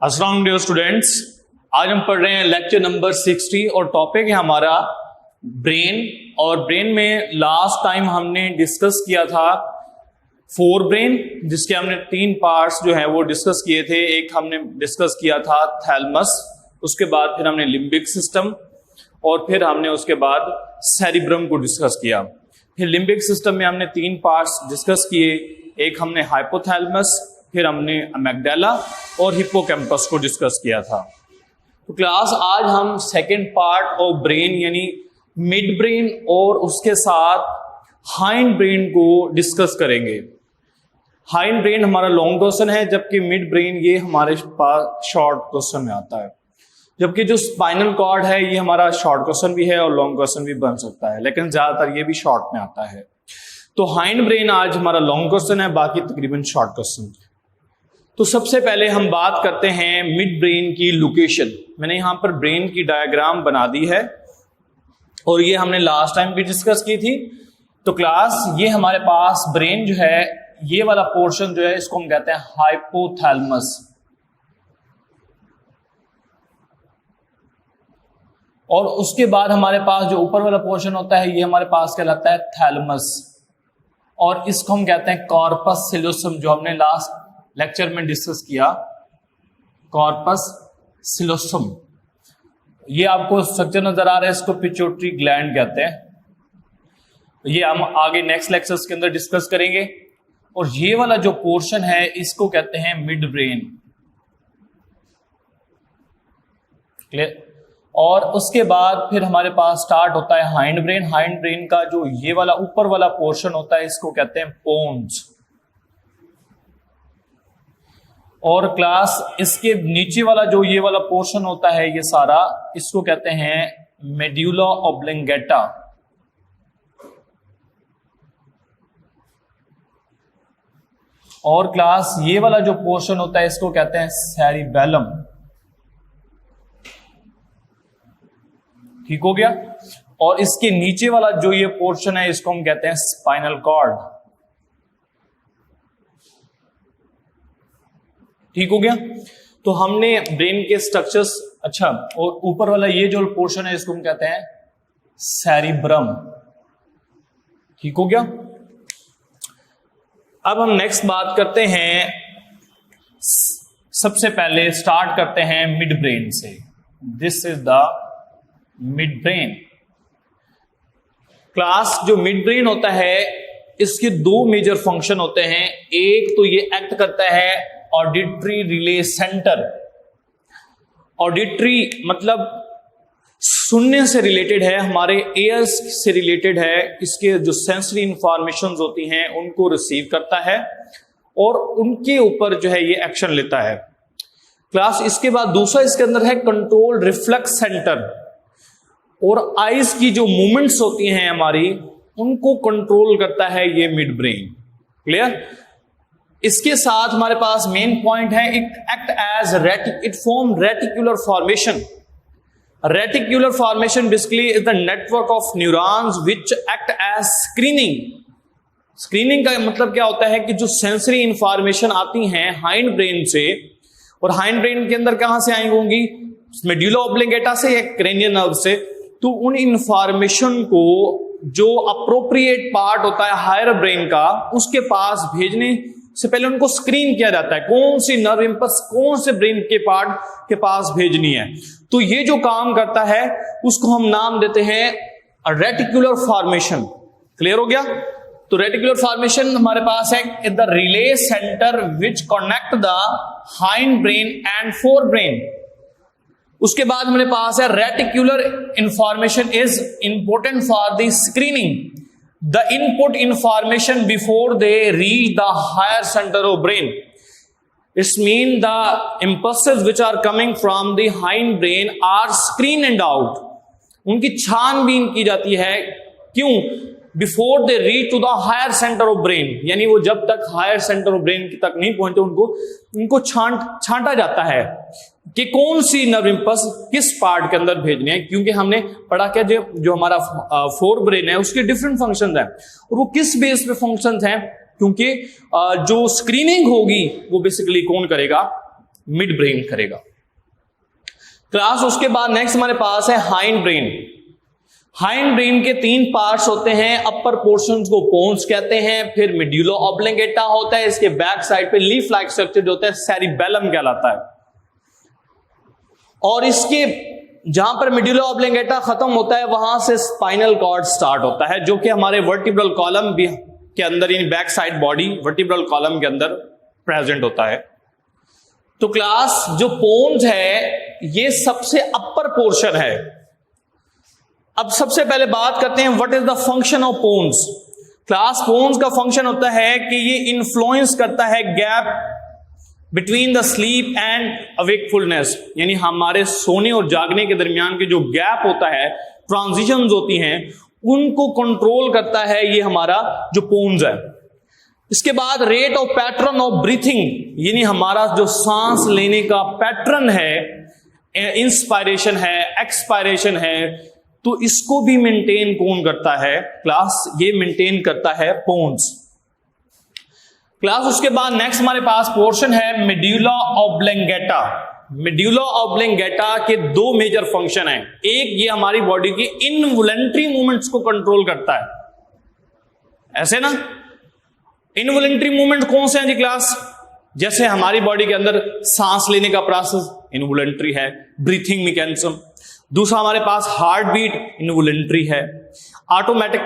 अस्सलाम वालेकुम स्टूडेंट्स, आज हम पढ़ रहे हैं लेक्चर नंबर 60 और टॉपिक है हमारा ब्रेन। और ब्रेन में लास्ट टाइम हमने डिस्कस किया था फोर ब्रेन, जिसके हमने तीन पार्ट्स जो है वो डिस्कस किए थे। एक हमने डिस्कस किया था थैलमस, उसके बाद फिर हमने लिम्बिक सिस्टम और फिर हमने उसके बाद सेरिब्रम को डिस्कस किया। फिर लिम्बिक सिस्टम में हमने तीन पार्ट्स डिस्कस किए, एक हमने हाइपोथैलेमस, फिर हमने अमेग्डाला और हिप्पोकैम्पस को डिस्कस किया था। तो क्लास आज हम सेकेंड पार्ट ऑफ ब्रेन यानी मिड ब्रेन और उसके साथ हाइंड ब्रेन को डिस्कस करेंगे। हाइंड ब्रेन हमारा लॉन्ग क्वेश्चन है, जबकि मिड ब्रेन ये हमारे पास शॉर्ट क्वेश्चन में आता है। जबकि जो स्पाइनल कॉर्ड है ये हमारा शॉर्ट क्वेश्चन भी है और लॉन्ग क्वेश्चन भी बन सकता है, लेकिन ज्यादातर ये भी शॉर्ट में आता है। तो हाइंड ब्रेन आज हमारा लॉन्ग क्वेश्चन है, बाकी तकरीबन शॉर्ट क्वेश्चन। तो सबसे पहले हम बात करते हैं मिड ब्रेन की लोकेशन। मैंने यहां पर ब्रेन की डायग्राम बना दी है और ये हमने लास्ट टाइम भी डिस्कस की थी। तो क्लास ये हमारे पास ब्रेन जो है, ये वाला पोर्शन जो है इसको हम कहते हैं हाइपोथैलेमस, और उसके बाद हमारे पास जो ऊपर वाला पोर्शन होता है ये हमारे पास कहलाता है थैलेमस, और इसको हम कहते हैं कॉर्पस सिलोसम, जो हमने लास्ट लेक्चर में डिस्कस किया, कॉर्पस सिलोसम। ये आपको स्ट्रक्चर नजर आ रहा है, इसको पिट्यूटरी ग्लैंड कहते हैं। ये हम आगे नेक्स्ट लेक्चर्स के अंदर डिस्कस करेंगे। और ये वाला जो पोर्शन है इसको कहते हैं मिड ब्रेन। क्लियर? और उसके बाद फिर हमारे पास स्टार्ट होता है हाइंड ब्रेन। हाइंड ब्रेन का जो ये वाला ऊपर वाला पोर्शन होता है इसको कहते हैं पोन्स। और क्लास इसके नीचे वाला जो ये वाला पोर्शन होता है ये सारा, इसको कहते हैं मेड्यूला ऑब्लिंगेटा। और क्लास ये वाला जो पोर्शन होता है इसको कहते हैं सेरिबेलम। ठीक हो गया? और इसके नीचे वाला जो ये पोर्शन है इसको हम कहते हैं स्पाइनल कॉर्ड। ठीक हो गया? तो हमने ब्रेन के स्ट्रक्चर्स, अच्छा, और ऊपर वाला ये जो पोर्शन है इसको हम कहते हैं सेरिब्रम। ठीक हो गया? अब हम नेक्स्ट बात करते हैं, सबसे पहले स्टार्ट करते हैं मिड ब्रेन से। This is the mid brain. Class जो मिड ब्रेन होता है इसके दो मेजर फंक्शन होते हैं। एक तो ये एक्ट करता है ऑडिटरी रिले सेंटर। ऑडिटरी मतलब सुनने से रिलेटेड है, हमारे एयर्स से रिलेटेड है। इसके जो सेंसरी इंफॉर्मेशंस होती हैं उनको रिसीव करता है और उनके ऊपर जो है ये एक्शन लेता है। क्लास इसके बाद दूसरा इसके अंदर है कंट्रोल रिफ्लेक्स सेंटर, और आईज की जो मूवमेंट्स होती हैं हमारी उनको कंट्रोल करता है ये मिड ब्रेन। क्लियर? इसके साथ हमारे पास मेन पॉइंट है, it act as it form reticular formation. Reticular formation basically is the network of neurons which act as screening. Screening का मतलब क्या होता है कि जो सेंसरी इंफॉर्मेशन आती हैं हाइंड ब्रेन से, और हाइंड ब्रेन के अंदर कहां से आई होंगी, मेड्यूला ऑब्लिंगेटा से या क्रेनियल नर्व से, तो उन इंफॉर्मेशन को जो अप्रोप्रिएट पार्ट होता है हायर ब्रेन का उसके पास भेजने से पहले उनको स्क्रीन किया जाता है, कौन सी नर्व इंपल्स कौन से ब्रेन के पार्ट के पास भेजनी है। तो ये जो काम करता है उसको हम नाम देते हैं रेटिकुलर फॉर्मेशन। क्लियर हो गया? तो रेटिकुलर फॉर्मेशन हमारे पास है the relay centre which connect the hind brain and fore brain. उसके बाद हमारे पास है reticular information is important for the screening the input information before they reach the higher center of brain. It means the impulses which are coming from the hind brain are screened out. उनकी छानबीन की जाती है। क्यों? Before they reach to the higher center of brain, यानी वो जब तक higher center of brain तक नहीं पहुंचते उनको छांटा जाता है कि कौन सी नर्व इंपल्स किस पार्ट के अंदर भेजनी है। क्योंकि हमने पढ़ा क्या, जो हमारा फोर ब्रेन है उसके डिफरेंट फंक्शंस हैं, और वो किस बेस पे फंक्शंस हैं, क्योंकि जो स्क्रीनिंग होगी वो बेसिकली कौन करेगा, मिड ब्रेन करेगा। क्लास उसके बाद नेक्स्ट हमारे पास है हाइंड ब्रेन। हाइंड ब्रेन के 3 पार्ट्स होते हैं, अपर पोर्शन को पोन्स कहते हैं, फिर मेड्यूलो ऑब्लिंगेटा होता है, इसके बैक साइड पे लीफ लाइक स्ट्रक्चर जो होता है सेरिबेलम कहलाता है, और इसके जहां पर मेड्यूलो ऑब्लिंगेटा खत्म होता है वहां से स्पाइनल कॉर्ड स्टार्ट होता है, जो कि हमारे वर्टिब्रल कॉलम के अंदर यानी back side body vertebral column के अंदर प्रेजेंट होता है। तो क्लास जो पोन्स है ये सबसे अपर पोर्शन है। अब सबसे पहले बात करते हैं what is the function of pons. Class pons का फंक्शन होता है कि ये इन्फ्लुएंस करता है gap between the sleep and awakefulness, यानी हमारे सोने और जागने के दरमियान के जो गैप होता है, ट्रांजिशंस होती हैं, उनको कंट्रोल करता है ये हमारा जो पोन्स है। इसके बाद rate of pattern of breathing, यानी हमारा जो सांस लेने का पैटर्न है, इंस्पायरेशन है, एक्सपायरेशन है, तो इसको भी मेंटेन कौन करता है? क्लास ये मेंटेन करता है पोन्स। क्लास उसके बाद नेक्स्ट हमारे पास पोर्शन है मेड्यूला ऑब्लिंगेटा। मेड्यूला ऑब्लिंगेटा के 2 मेजर फंक्शन हैं। एक, ये हमारी बॉडी की इनवॉलंटरी मूवमेंट्स को कंट्रोल करता है, ऐसे ना। इनवॉलंटरी मूवमेंट कौन से हैं जी क्लास? जैसे हमारी बॉडी के अंदर सांस लेने का प्रोसेस इनवॉलंटरी है, ब्रीथिंग मैकेनिज्म। दूसरा हमारे पास हार्ट बीट इनवॉलंटरी है, ऑटोमेटिक,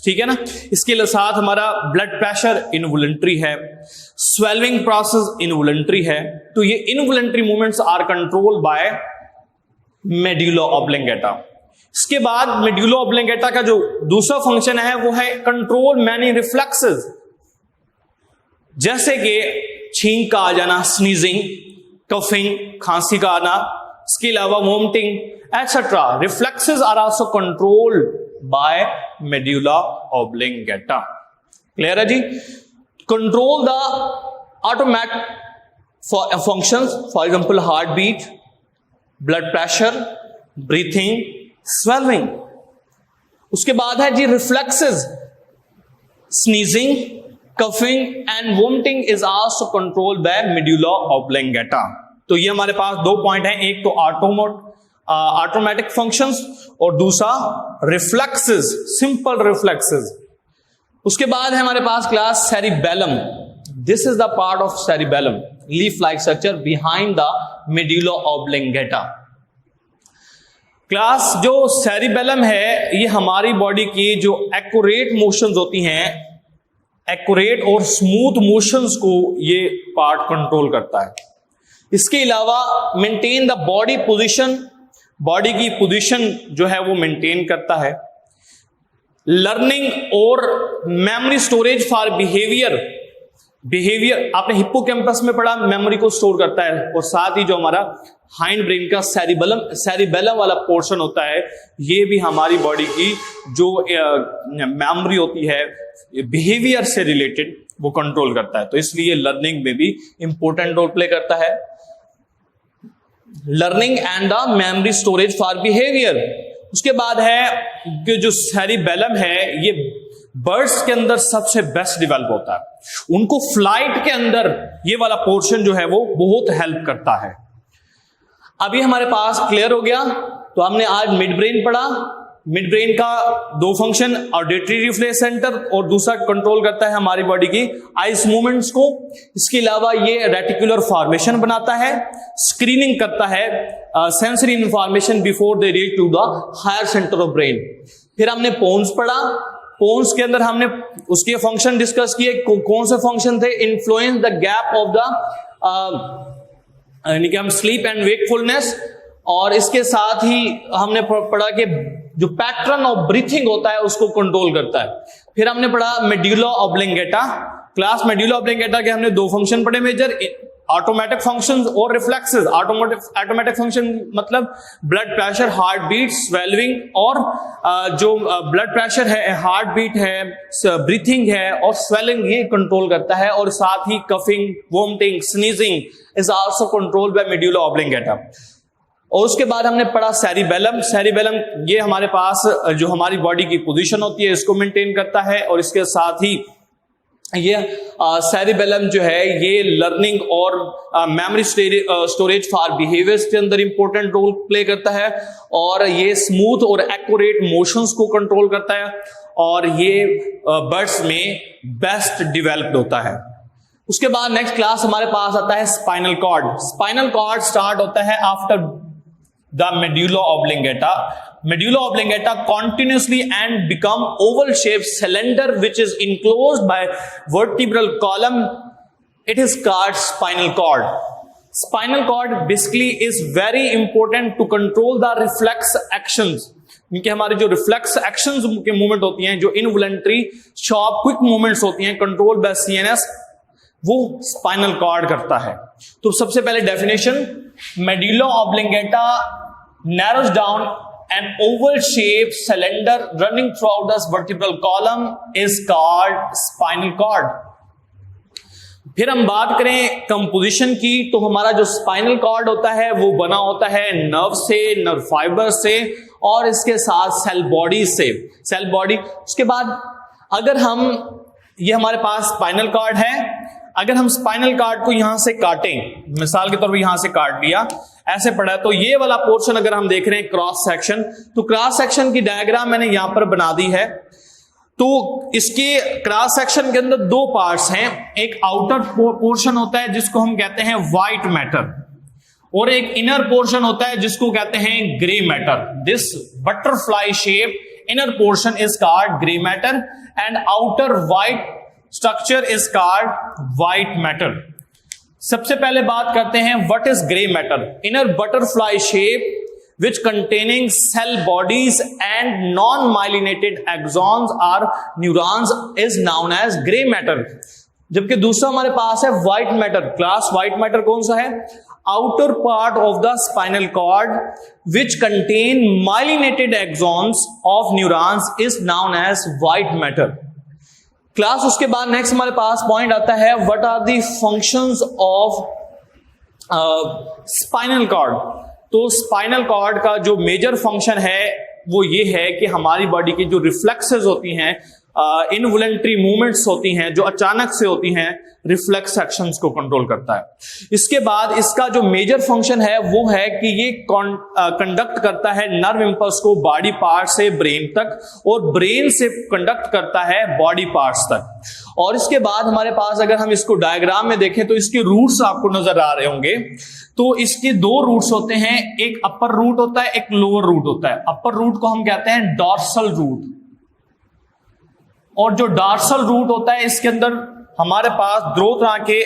ठीक है ना। इसके साथ हमारा ब्लड प्रेशर इनवॉलंटरी है, स्वेलिंग प्रोसेस इनवॉलंटरी है। तो ये involuntary movements are control by medulla oblongata. इसके बाद मेड्यूला ऑब्लिंगेटा का जो दूसरा फंक्शन है वो है कंट्रोल मैनी रिफ्लेक्सेस, जैसे कि छींक का आ जाना, स्नीजिंग, कफिंग, खांसी का आना, इसके अलावा vomiting etcetera. Reflexes are also controlled by medulla oblongata. Clear है जी? Control the automatic functions, for example heart beat, blood pressure, breathing, swelling. उसके बाद है जी reflexes, sneezing, coughing and vomiting is also controlled by medulla oblongata. तो ये हमारे पास 2 point हैं, एक तो ऑटोमेटिक फंक्शंस और दूसरा रिफ्लेक्सेस, सिंपल रिफ्लेक्सेस। उसके बाद है हमारे पास class cerebellum. This is the part of cerebellum, leaf like structure behind the medulla oblongata. Class जो सेरिबेलम है ये हमारी बॉडी की जो एक्यूरेट मोशंस होती हैं, एक्यूरेट और स्मूथ मोशंस को ये पार्ट कंट्रोल करता है। इसके अलावा maintain the body position, body की पोजीशन जो है वो मेंटेन करता है। लर्निंग और मेमोरी स्टोरेज फॉर बिहेवियर, आपने हिप्पोकैम्पस में पढ़ा, मेमोरी को स्टोर करता है। और साथ ही जो हमारा हाइंड ब्रेन का सेरिबेलम वाला पोर्शन होता है, ये भी हमारी बॉडी की जो मेमोरी होती है बिहेवियर से रिलेटेड वो कंट्रोल करता है। तो इसलिए लर्निंग में भी इंपॉर्टेंट रोल प्ले करता है। Learning and the memory storage for behaviour. उसके बाद है कि जो सेरिबेलम है ये बर्ड्स के अंदर सबसे बेस्ट डेवलप होता है, उनको फ्लाइट के अंदर ये वाला पोर्शन जो है वो बहुत हेल्प करता है। अभी हमारे पास क्लियर हो गया। तो हमने आज मिड ब्रेन पढ़ा। मिड ब्रेन का 2 फंक्शन, ऑडिटरी रिफ्लेक्स सेंटर और दूसरा कंट्रोल करता है हमारी बॉडी की आइस मूवमेंट्स को। इसके अलावा ये रेटिकुलर फॉर्मेशन बनाता है, स्क्रीनिंग करता है sensory information before they reach to the higher centre of brain. फिर हमने पोन्स पढ़ा। पोन्स के अंदर हमने उसके फंक्शन डिस्कस किए। कौन से फंक्शन थे? Influence the gap of the यानी कि हम स्लीप एंड वेकफुलनेस, और इसके साथ ही हमने पढ़ा कि जो पैटर्न ऑफ ब्रीथिंग होता है उसको कंट्रोल करता है। फिर हमने पढ़ा medulla oblongata. Class medulla oblongata के हमने 2 फंक्शन पढ़े मेजर, ऑटोमेटिक फंक्शंस और रिफ्लेक्सेस। ऑटोमेटिक फंक्शन मतलब blood pressure, heart beat, swelling, और जो ब्लड प्रेशर है, हार्ट बीट है, ब्रीथिंग है और स्वेलिंग, ये कंट्रोल करता है। और साथ ही coughing, vomiting, sneezing is also controlled by medulla oblongata. और उसके बाद हमने पढ़ा सेरिबेलम। सेरिबेलम ये हमारे पास जो हमारी बॉडी की पोजीशन होती है इसको मेंटेन करता है, और इसके साथ ही ये सेरिबेलम जो है ये लर्निंग और मेमोरी स्टोरेज फॉर बिहेवियर्स के अंदर इंपॉर्टेंट रोल प्ले करता है, और ये स्मूथ और एक्यूरेट मोशंस को कंट्रोल करता है, और ये बर्ड्स में बेस्ट डेवलप्ड होता है। उसके बाद नेक्स्ट क्लास हमारे पास आता है spinal cord. Spinal cord start होता है after the medulla oblongata. Medulla oblongata continuously and become oval shaped cylinder which is enclosed by vertebral column. It is called spinal cord. Spinal cord basically is very important to control the reflex actions. क्योंकि हमारे जो reflex actions के movement होती हैं, जो involuntary sharp quick movements होती हैं control by CNS, वो स्पाइनल कॉर्ड करता है। तो सबसे पहले definition, medulla oblongata narrows down an oval shaped cylinder running throughout the vertebral column is called spinal cord. फिर हम बात करें कंपोजिशन की, तो हमारा जो स्पाइनल कॉर्ड होता है वो बना होता है नर्व से, नर्व फाइबर से, और इसके साथ सेल बॉडी से, सेल बॉडी। उसके बाद अगर हम, ये हमारे पास स्पाइनल कॉर्ड है, अगर हम स्पाइनल कॉर्ड को यहां से काटें, मिसाल के तौर पर यहां से काट लिया, ऐसे पड़ा, तो ये वाला पोर्शन अगर हम देख रहे हैं क्रॉस सेक्शन, तो क्रॉस सेक्शन की डायग्राम मैंने यहां पर बना दी है। तो इसके क्रॉस सेक्शन के अंदर दो पार्ट्स हैं, एक आउटर पोर्शन होता है जिसको हम कहते हैं व्हाइट मैटर, और एक इनर पोर्शन होता है जिसको कहते हैं grey matter. This butterfly shape inner portion is called grey matter and outer white structure is called white matter. सबसे पहले बात करते हैं what is grey matter. Inner butterfly shape which containing cell bodies and non-myelinated axons or neurons is known as gray matter। जबकि दूसरा हमारे पास है white matter। Class white matter कौन सा है? outer part of the spinal cord which contain myelinated axons of neurons is known as white matter। Class उसके बाद next हमारे पास पॉइंट आता है what are the functions of spinal cord. तो स्पाइनल कॉर्ड का जो मेजर फंक्शन है वो ये है कि हमारी बॉडी की जो रिफ्लेक्सेस होती हैं, इनवॉलंटरी मूवमेंट्स होती हैं जो अचानक से होती हैं, रिफ्लेक्स एक्शंस को कंट्रोल करता है। इसके बाद इसका जो मेजर फंक्शन है वो है कि ये कंडक्ट करता है नर्व इंपल्स को बॉडी पार्ट से ब्रेन तक, और ब्रेन से कंडक्ट करता है बॉडी पार्ट्स तक। और इसके बाद हमारे पास अगर हम इसको डायग्राम में देखें तो इसके रूट्स आपको नजर आ रहे होंगे। तो इसके दो रूट्स होते हैं, एक अपर रूट होता है, एक लोअर रूट होता है। अपर रूट को हम कहते हैं डॉर्सल रूट, और जो डॉर्सल रूट होता है इसके अंदर हमारे पास दो तरह के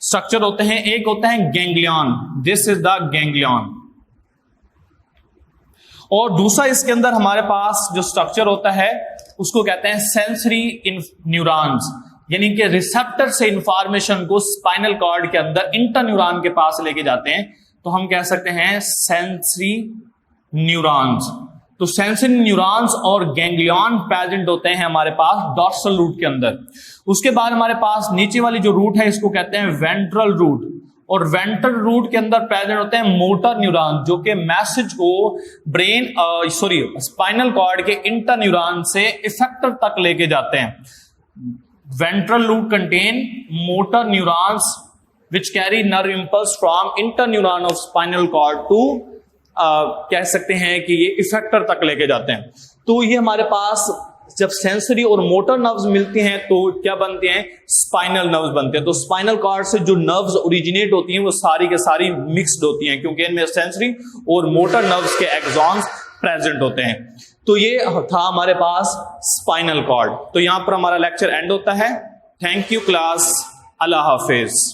स्ट्रक्चर होते हैं। एक होता है ganglion, this is the ganglion, और दूसरा इसके अंदर हमारे पास जो स्ट्रक्चर होता है उसको कहते हैं सेंसरी न्यूरॉन्स, यानी कि रिसेप्टर से इंफॉर्मेशन को स्पाइनल कॉर्ड के अंदर इंटरन्यूरॉन के पास लेके जाते हैं, तो हम कह सकते हैं सेंसरी न्यूरॉन्स। तो सेंसरी न्यूरॉन्स और गैंग्लियन प्रेजेंट होते हैं हमारे पास डॉर्सल रूट के अंदर। उसके बाद हमारे पास नीचे वाली जो रूट है इसको कहते हैं वेंट्रल रूट, और वेंट्रल रूट के अंदर प्रेजेंट होते हैं मोटर न्यूरॉन जो कि मैसेज को ब्रेन स्पाइनल कॉर्ड के इंटर न्यूरॉन से इफेक्टर तक लेके जाते हैं। Ventral root contain motor neurons which carry nerve impulse from inter neuron of spinal cord to कह सकते हैं कि ये इफेक्टर तक लेके जाते हैं। तो ये हमारे पास जब सेंसरी और मोटर नर्व्स मिलती हैं तो क्या बनते हैं? स्पाइनल नर्व्स बनते हैं। तो स्पाइनल कॉर्ड से जो नर्व्स ओरिजिनेट होती हैं वो सारी के सारी मिक्स्ड होती हैं, क्योंकि इनमें सेंसरी और मोटर नर्व्स के एक्सॉन्स प्रेजेंट होते हैं। तो ये था हमारे पास स्पाइनल कॉर्ड। तो यहां पर हमारा लेक्चर एंड होता है। Thank you class, Allah Hafiz.